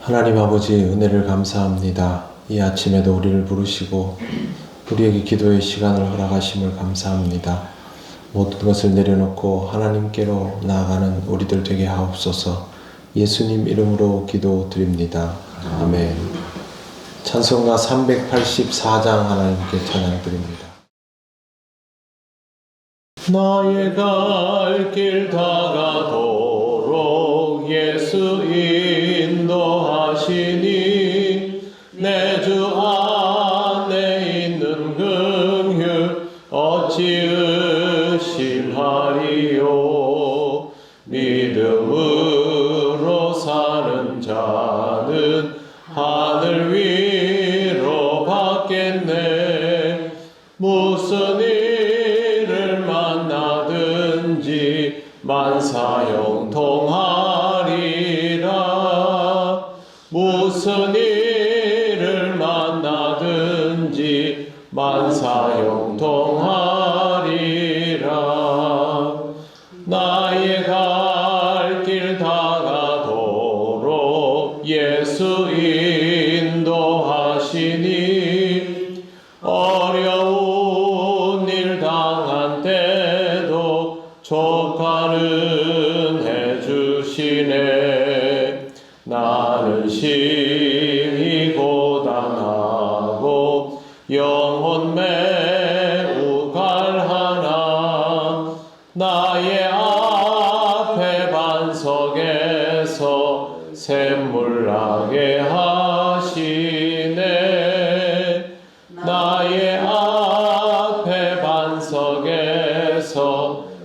하나님 아버지 은혜를 감사합니다. 이 아침에도 우리를 부르시고 우리에게 기도의 시간을 허락하심을 감사합니다. 모든 것을 내려놓고 하나님께로 나아가는 우리들 되게 하옵소서. 예수님 이름으로 기도드립니다. 아멘. 찬송가 384장 하나님께 찬양드립니다. 나의 갈 길 다가도록 예수 인도하시니 내 주 안에 있는 긍휼 어찌 의심하리요. 믿음으로 사는 자는 하늘 위로 받겠네. 무슨 일을 만나든지 만사형통하리라. 무슨 일을 만나든지 만사형통하리라. 나의 갈 길 다가도록 예수 인도하시니 어려운 일 당한 때도 조카는 해주시네. 나는 심히 고단하고 영혼 매우 갈하나 나의 앞에 반석에서 샘물 나게 하시네. 나의 앞에 반석에서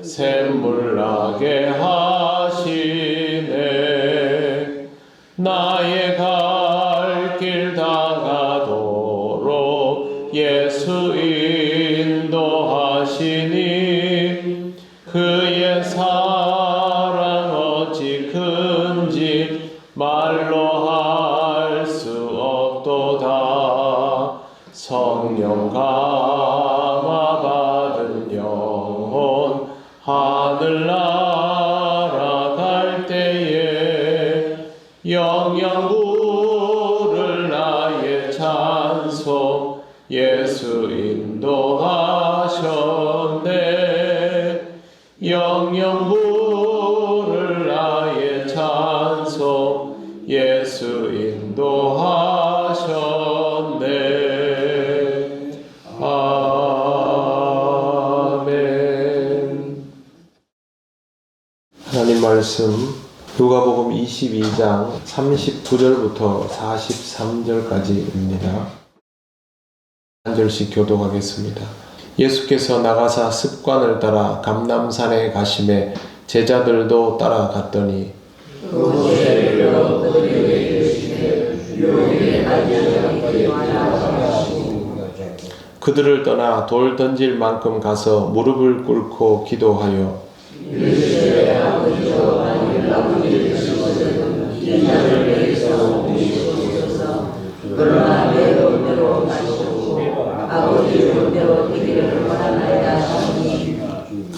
샘물 나게 하시네. 나의 갈 길 다가도록 예수 인도하시니 그의 사랑 어찌 큰지 말로 할 수 없도다. 성령 감화 받은 영혼 하늘 날아갈 때에 영영 부를 나의 찬송 예수 인도하셨네. 영영 부를 나의 찬송 예수 인도하셨네. 아멘. 하나님 말씀 누가복음 22장 39절부터 43절까지입니다. 한 절씩 교독하겠습니다. 예수께서 나가사 습관을 따라 감람산에 가심에 제자들도 따라갔더니 그들을 떠나 돌 던질 만큼 가서 무릎을 꿇고 기도하여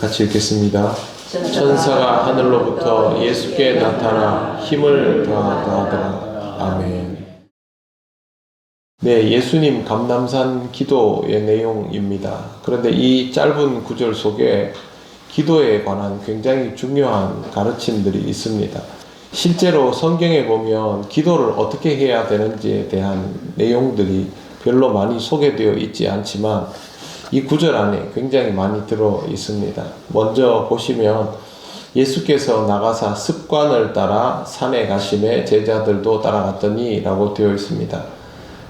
같이 읽겠습니다. 천사가 하늘로부터 예수께 나타나 힘을 더하더라. 아멘. 네, 예수님 감람산 기도의 내용입니다. 그런데 이 짧은 구절 속에 기도에 관한 굉장히 중요한 가르침들이 있습니다. 실제로 성경에 보면 기도를 어떻게 해야 되는지에 대한 내용들이 별로 많이 소개되어 있지 않지만 이 구절 안에 굉장히 많이 들어 있습니다. 먼저 보시면 예수께서 나가사 습관을 따라 산에 가심에 제자들도 따라갔더니 라고 되어 있습니다.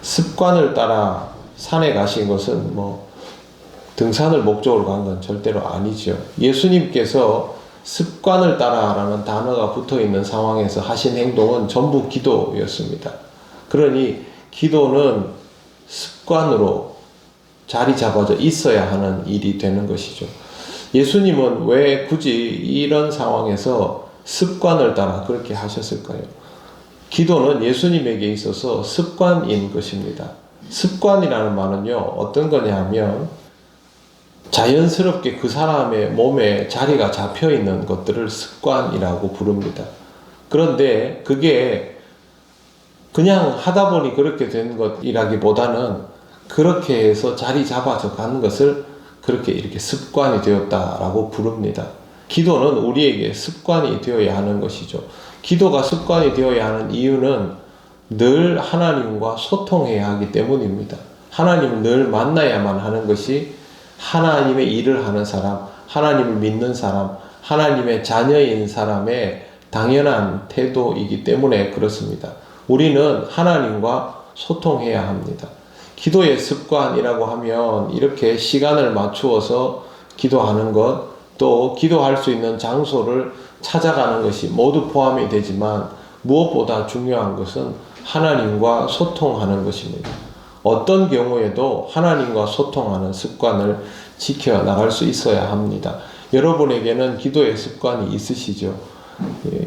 습관을 따라 산에 가신 것은 등산을 목적으로 간 건 절대로 아니죠. 예수님께서 습관을 따라라는 단어가 붙어 있는 상황에서 하신 행동은 전부 기도였습니다. 그러니 기도는 습관으로 자리 잡아져 있어야 하는 일이 되는 것이죠. 예수님은 왜 굳이 이런 상황에서 습관을 따라 그렇게 하셨을까요? 기도는 예수님에게 있어서 습관인 것입니다. 습관이라는 말은요, 어떤 거냐 하면 자연스럽게 그 사람의 몸에 자리가 잡혀 있는 것들을 습관이라고 부릅니다. 그런데 그게 그냥 하다 보니 그렇게 된 것이라기보다는 그렇게 해서 자리 잡아서 가는 것을 그렇게 이렇게 습관이 되었다라고 부릅니다. 기도는 우리에게 습관이 되어야 하는 것이죠. 기도가 습관이 되어야 하는 이유는 늘 하나님과 소통해야 하기 때문입니다. 하나님을 늘 만나야만 하는 것이 하나님의 일을 하는 사람, 하나님을 믿는 사람, 하나님의 자녀인 사람의 당연한 태도이기 때문에 그렇습니다. 우리는 하나님과 소통해야 합니다. 기도의 습관이라고 하면 이렇게 시간을 맞추어서 기도하는 것, 또 기도할 수 있는 장소를 찾아가는 것이 모두 포함이 되지만 무엇보다 중요한 것은 하나님과 소통하는 것입니다. 어떤 경우에도 하나님과 소통하는 습관을 지켜나갈 수 있어야 합니다. 여러분에게는 기도의 습관이 있으시죠?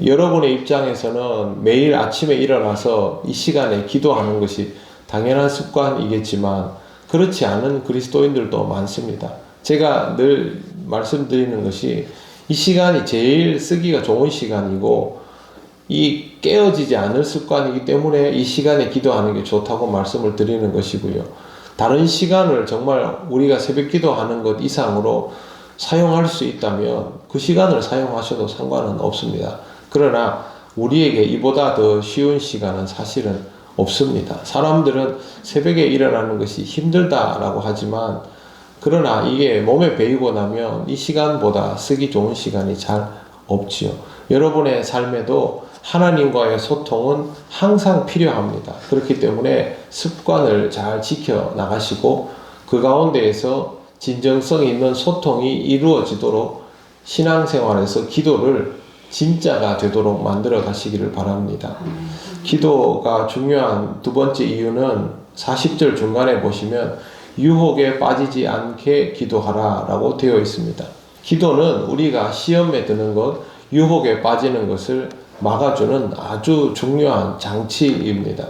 여러분의 입장에서는 매일 아침에 일어나서 이 시간에 기도하는 것이 당연한 습관이겠지만 그렇지 않은 그리스도인들도 많습니다. 제가 늘 말씀드리는 것이 이 시간이 제일 쓰기가 좋은 시간이고 이 깨어지지 않을 습관이기 때문에 이 시간에 기도하는 게 좋다고 말씀을 드리는 것이고요. 다른 시간을 정말 우리가 새벽 기도하는 것 이상으로 사용할 수 있다면 그 시간을 사용하셔도 상관은 없습니다. 그러나 우리에게 이보다 더 쉬운 시간은 사실은 없습니다. 사람들은 새벽에 일어나는 것이 힘들다라고 하지만 그러나 이게 몸에 배이고 나면 이 시간보다 쓰기 좋은 시간이 잘 없지요. 여러분의 삶에도 하나님과의 소통은 항상 필요합니다. 그렇기 때문에 습관을 잘 지켜 나가시고 그 가운데에서 진정성 있는 소통이 이루어지도록 신앙생활에서 기도를 진짜가 되도록 만들어 가시기를 바랍니다. 기도가 중요한 두 번째 이유는 40절 중간에 보시면 유혹에 빠지지 않게 기도하라 라고 되어 있습니다. 기도는 우리가 시험에 드는 것, 유혹에 빠지는 것을 막아주는 아주 중요한 장치입니다.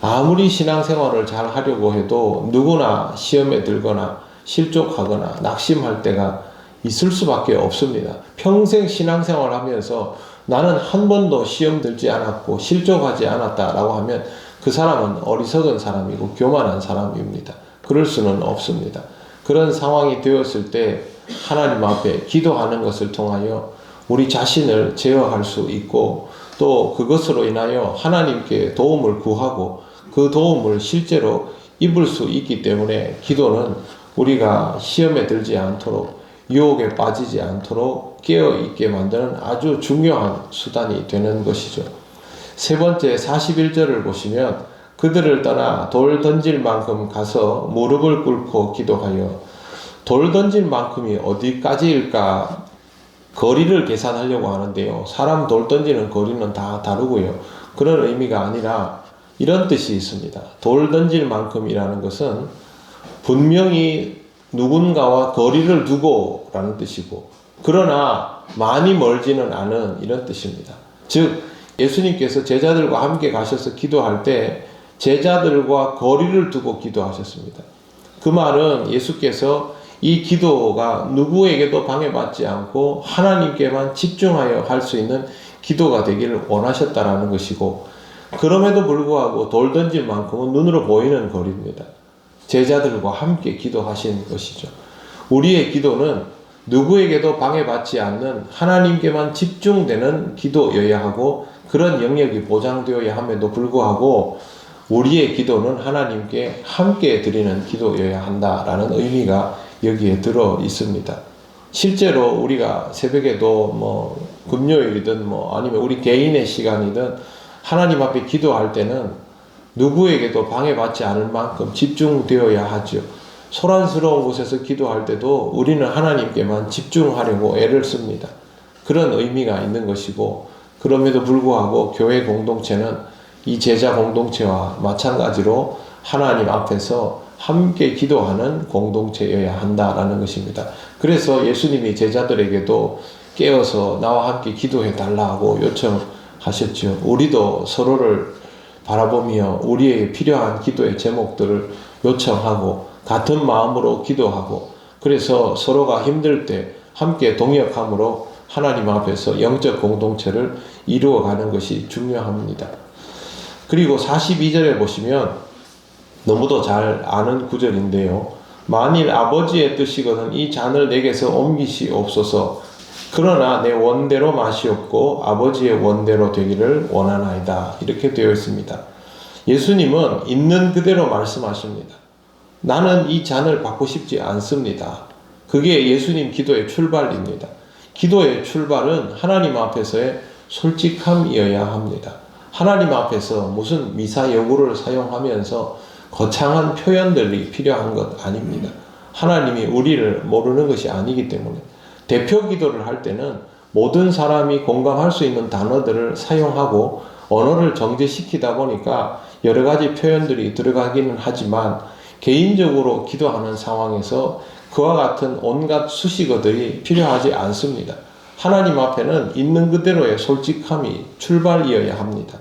아무리 신앙생활을 잘 하려고 해도 누구나 시험에 들거나 실족하거나 낙심할 때가 있을 수밖에 없습니다. 평생 신앙생활 하면서 나는 한 번도 시험 들지 않았고 실족하지 않았다라고 하면 그 사람은 어리석은 사람이고 교만한 사람입니다. 그럴 수는 없습니다. 그런 상황이 되었을 때 하나님 앞에 기도하는 것을 통하여 우리 자신을 제어할 수 있고 또 그것으로 인하여 하나님께 도움을 구하고 그 도움을 실제로 입을 수 있기 때문에 기도는 우리가 시험에 들지 않도록 유혹에 빠지지 않도록 깨어있게 만드는 아주 중요한 수단이 되는 것이죠. 세 번째 41절을 보시면 그들을 떠나 돌 던질 만큼 가서 무릎을 꿇고 기도하여 돌 던질 만큼이 어디까지일까 거리를 계산하려고 하는데요. 사람 돌 던지는 거리는 다 다르고요. 그런 의미가 아니라 이런 뜻이 있습니다. 돌 던질 만큼이라는 것은 분명히 누군가와 거리를 두고 라는 뜻이고 그러나 많이 멀지는 않은 이런 뜻입니다. 즉 예수님께서 제자들과 함께 가셔서 기도할 때 제자들과 거리를 두고 기도하셨습니다. 그 말은 예수께서 이 기도가 누구에게도 방해받지 않고 하나님께만 집중하여 할 수 있는 기도가 되기를 원하셨다라는 것이고 그럼에도 불구하고 돌 던질 만큼은 눈으로 보이는 거리입니다. 제자들과 함께 기도하신 것이죠. 우리의 기도는 누구에게도 방해받지 않는 하나님께만 집중되는 기도여야 하고 그런 영역이 보장되어야 함에도 불구하고 우리의 기도는 하나님께 함께 드리는 기도여야 한다라는 의미가 여기에 들어 있습니다. 실제로 우리가 새벽에도 금요일이든 아니면 우리 개인의 시간이든 하나님 앞에 기도할 때는 누구에게도 방해받지 않을 만큼 집중되어야 하죠. 소란스러운 곳에서 기도할 때도 우리는 하나님께만 집중하려고 애를 씁니다. 그런 의미가 있는 것이고 그럼에도 불구하고 교회 공동체는 이 제자 공동체와 마찬가지로 하나님 앞에서 함께 기도하는 공동체여야 한다라는 것입니다. 그래서 예수님이 제자들에게도 깨어서 나와 함께 기도해 달라고 요청하셨죠. 우리도 서로를 바라보며 우리에게 필요한 기도의 제목들을 요청하고 같은 마음으로 기도하고 그래서 서로가 힘들 때 함께 동역함으로 하나님 앞에서 영적 공동체를 이루어가는 것이 중요합니다. 그리고 42절에 보시면 너무도 잘 아는 구절인데요. 만일 아버지의 뜻이거든 이 잔을 내게서 옮기시옵소서. 그러나 내 원대로 마시옵고 아버지의 원대로 되기를 원하나이다. 이렇게 되어 있습니다. 예수님은 있는 그대로 말씀하십니다. 나는 이 잔을 받고 싶지 않습니다. 그게 예수님 기도의 출발입니다. 기도의 출발은 하나님 앞에서의 솔직함이어야 합니다. 하나님 앞에서 무슨 미사여구를 사용하면서 거창한 표현들이 필요한 것 아닙니다. 하나님이 우리를 모르는 것이 아니기 때문에 대표 기도를 할 때는 모든 사람이 공감할 수 있는 단어들을 사용하고 언어를 정제시키다 보니까 여러 가지 표현들이 들어가기는 하지만 개인적으로 기도하는 상황에서 그와 같은 온갖 수식어들이 필요하지 않습니다. 하나님 앞에는 있는 그대로의 솔직함이 출발이어야 합니다.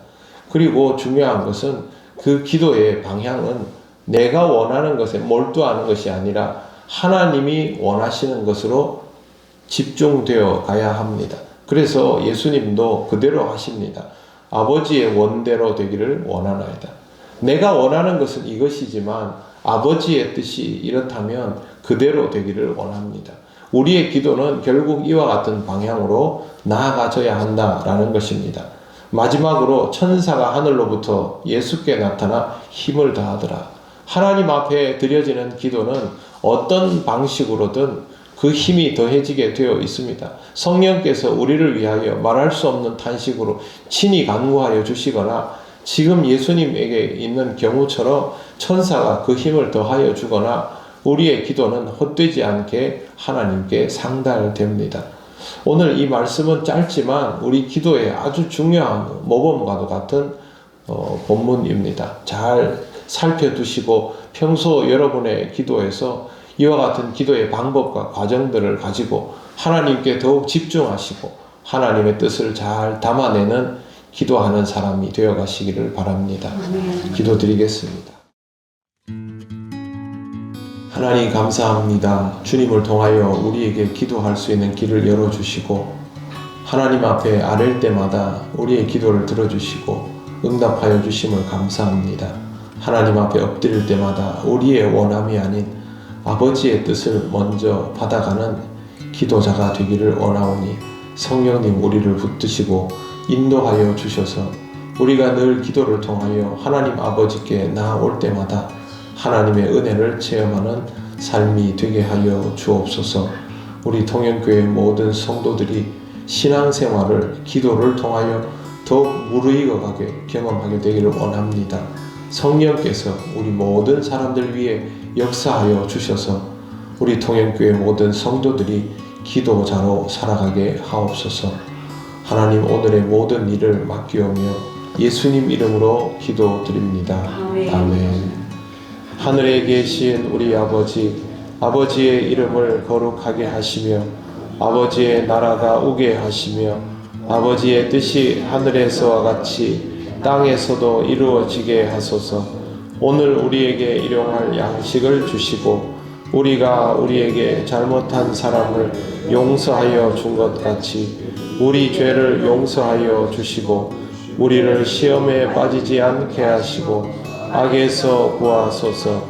그리고 중요한 것은 그 기도의 방향은 내가 원하는 것에 몰두하는 것이 아니라 하나님이 원하시는 것으로 집중되어 가야 합니다. 그래서 예수님도 그대로 하십니다. 아버지의 원대로 되기를 원하나이다. 내가 원하는 것은 이것이지만 아버지의 뜻이 이렇다면 그대로 되기를 원합니다. 우리의 기도는 결국 이와 같은 방향으로 나아가져야 한다라는 것입니다. 마지막으로 천사가 하늘로부터 예수께 나타나 힘을 다하더라. 하나님 앞에 드려지는 기도는 어떤 방식으로든 그 힘이 더해지게 되어 있습니다. 성령께서 우리를 위하여 말할 수 없는 탄식으로 친히 간구하여 주시거나 지금 예수님에게 있는 경우처럼 천사가 그 힘을 더하여 주거나 우리의 기도는 헛되지 않게 하나님께 상달됩니다. 오늘 이 말씀은 짧지만 우리 기도에 아주 중요한 모범과도 같은 본문입니다. 잘 살펴두시고 평소 여러분의 기도에서 이와 같은 기도의 방법과 과정들을 가지고 하나님께 더욱 집중하시고 하나님의 뜻을 잘 담아내는 기도하는 사람이 되어 가시기를 바랍니다. 기도드리겠습니다. 하나님 감사합니다. 주님을 통하여 우리에게 기도할 수 있는 길을 열어주시고 하나님 앞에 아랠 때마다 우리의 기도를 들어주시고 응답하여 주심을 감사합니다. 하나님 앞에 엎드릴 때마다 우리의 원함이 아닌 아버지의 뜻을 먼저 받아가는 기도자가 되기를 원하오니 성령님 우리를 붙드시고 인도하여 주셔서 우리가 늘 기도를 통하여 하나님 아버지께 나아올 때마다 하나님의 은혜를 체험하는 삶이 되게 하여 주옵소서. 우리 통영교회 모든 성도들이 신앙생활을 기도를 통하여 더욱 무르익어가게 경험하게 되기를 원합니다. 성령께서 우리 모든 사람들 위해 역사하여 주셔서 우리 통영교회 모든 성도들이 기도자로 살아가게 하옵소서. 하나님 오늘의 모든 일을 맡기오며 예수님 이름으로 기도드립니다. 아멘. 하늘에 계신 우리 아버지, 아버지의 이름을 거룩하게 하시며 아버지의 나라가 오게 하시며 아버지의 뜻이 하늘에서와 같이 땅에서도 이루어지게 하소서. 오늘 우리에게 일용할 양식을 주시고 우리가 우리에게 잘못한 사람을 용서하여 준 것 같이 우리 죄를 용서하여 주시고 우리를 시험에 빠지지 않게 하시고 악에서 구하소서.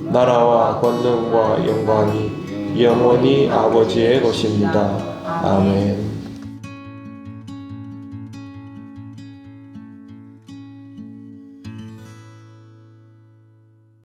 나라와 권능과 영광이 영원히 아버지의 것입니다. 아멘.